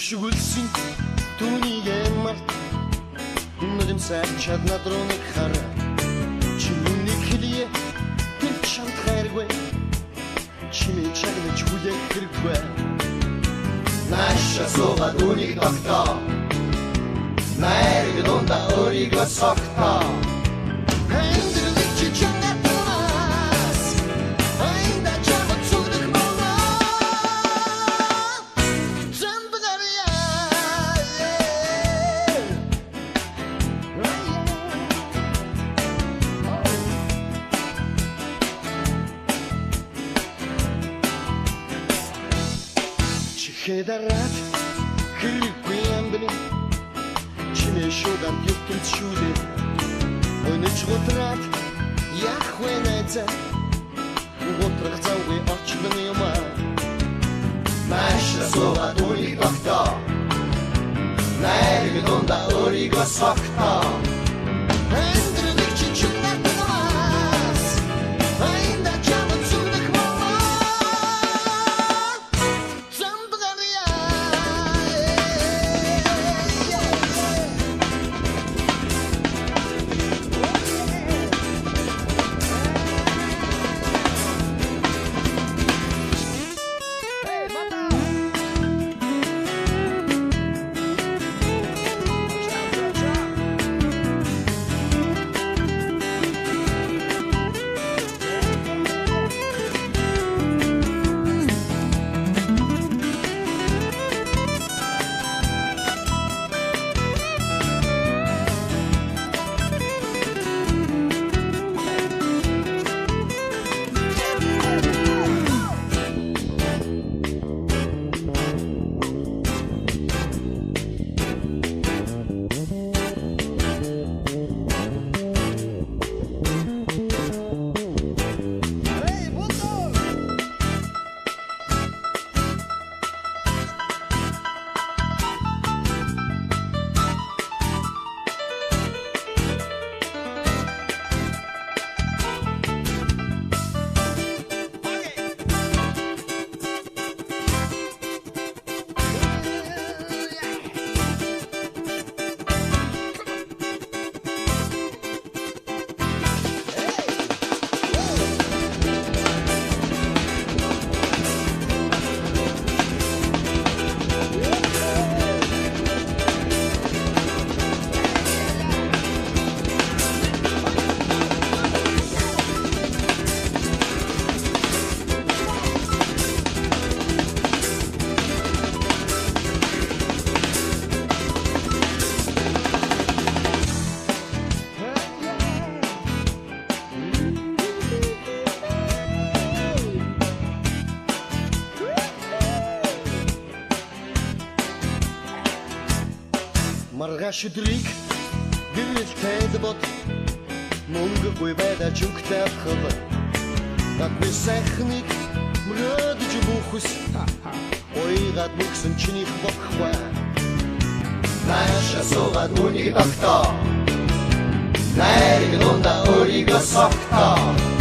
Шүгүүлсэн түүнийг март нүдэм сайд чаднад руу нэг хара чиний хэлье тэр чамд хайргүй чиний чагнаж хүлээх хэрэггүй наша суугаад үнийг тогтоо найраг дунда өөрийгөө согтоо хэндрэлэг чи чанgat тунаас айда чамд зүгдэх мова замбгарья чихэдарат хэрэггүй амбны чиний шугам ертөнц шүлээ өнөч готрат яхвэ найза готрах заугүй орчлон юма наша суугаад үнийг тогтоо найраг дунда өөрийгөө согтоо хэндрэлэг чи чанgat тунаас айда чамд зүгдэх мова замбгарья маргааш өдрийг гэрэлтэйд бод мөнгөгүй байдаж үгтэй хавар надны сайхныг мөрөдөж бүхс ойгад мөхсөн чиний бохва наша суугаад үнийг тогтоо найраг дунда өөрийгөө согтоо